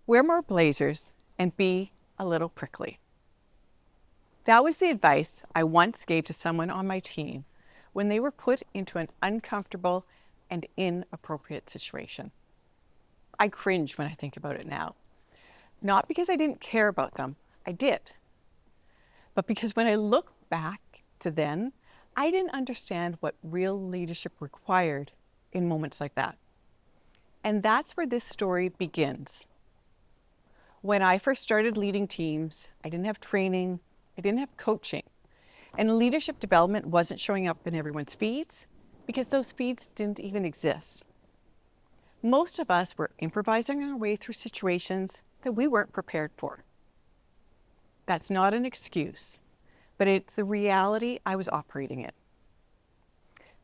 Wear more blazers and be a little prickly. That was the advice I once gave to someone on my team when they were put into an uncomfortable and inappropriate situation. I cringe when I think about it now. Not because I didn't care about them, I did. But because when I look back to then, I didn't understand what real leadership required in moments like that. And that's where this story begins. When I first started leading teams, I didn't have training, I didn't have coaching, and leadership development wasn't showing up in everyone's feeds because those feeds didn't even exist. Most of us were improvising our way through situations that we weren't prepared for. That's not an excuse, but it's the reality I was operating in.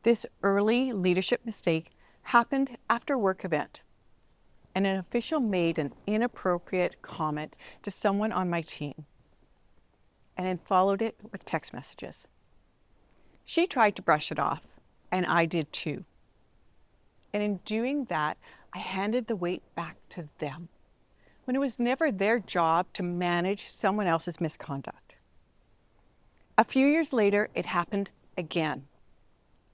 This early leadership mistake happened after a work event, and an official made an inappropriate comment to someone on my team, and then followed it with text messages. She tried to brush it off, and I did too. And in doing that, I handed the weight back to them, when it was never their job to manage someone else's misconduct. A few years later, it happened again.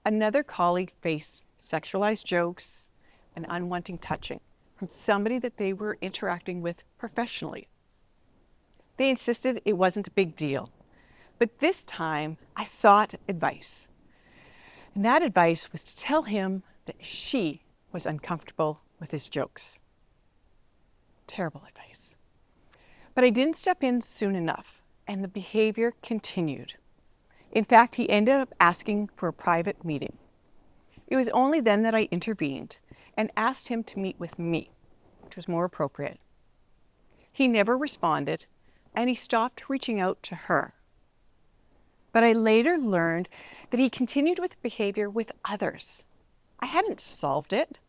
Another colleague faced sexualized jokes and unwanted touching from somebody that they were interacting with professionally. They insisted it wasn't a big deal, but this time I sought advice. And that advice was to tell him that she was uncomfortable with his jokes. Terrible advice. But I didn't step in soon enough, and the behavior continued. In fact, he ended up asking for a private meeting. It was only then that I intervened and asked him to meet with me, which was more appropriate. He never responded, and he stopped reaching out to her. But I later learned that he continued with behavior with others. I hadn't solved it.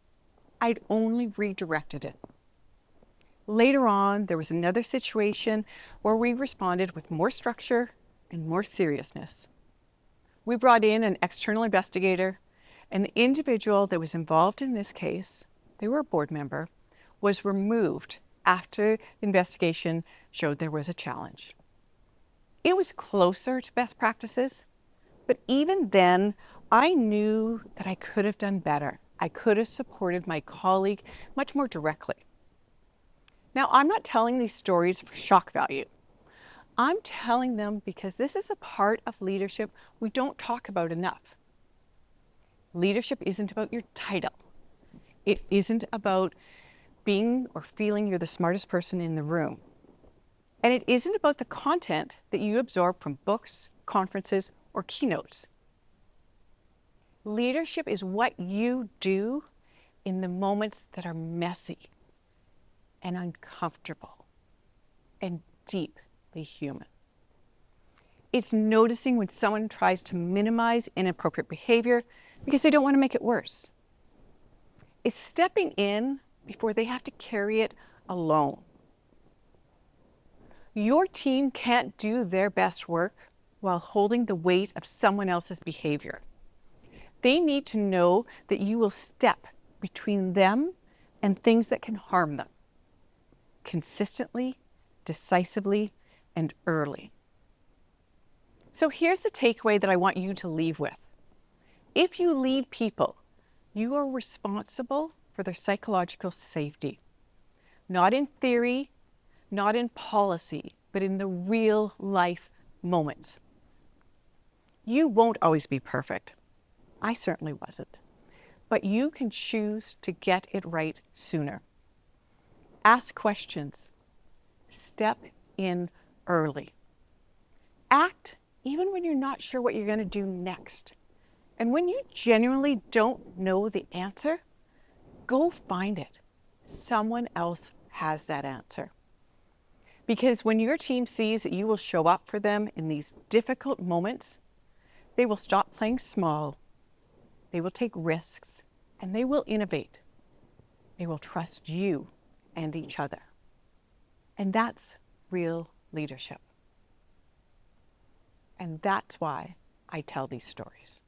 I'd only redirected it. Later on, there was another situation where we responded with more structure and more seriousness. We brought in an external investigator, and the individual that was involved in this case, they were a board member, was removed after the investigation showed there was a challenge. It was closer to best practices, but even then, I knew that I could have done better. I could have supported my colleague much more directly. Now, I'm not telling these stories for shock value. I'm telling them because this is a part of leadership we don't talk about enough. Leadership isn't about your title. It isn't about being or feeling you're the smartest person in the room. And it isn't about the content that you absorb from books, conferences, or keynotes. Leadership is what you do in the moments that are messy and uncomfortable and deeply human. It's noticing when someone tries to minimize inappropriate behavior because they don't want to make it worse. It's stepping in before they have to carry it alone. Your team can't do their best work while holding the weight of someone else's behavior. They need to know that you will step between them and things that can harm them, consistently, decisively, and early. So here's the takeaway that I want you to leave with. If you lead people, you are responsible for their psychological safety. Not in theory, not in policy, but in the real life moments. You won't always be perfect. I certainly wasn't. But you can choose to get it right sooner. Ask questions. Step in early. Act even when you're not sure what you're going to do next. And when you genuinely don't know the answer, go find it. Someone else has that answer. Because when your team sees that you will show up for them in these difficult moments, they will stop playing small, they will take risks, and they will innovate. They will trust you and each other. And that's real leadership. And that's why I tell these stories.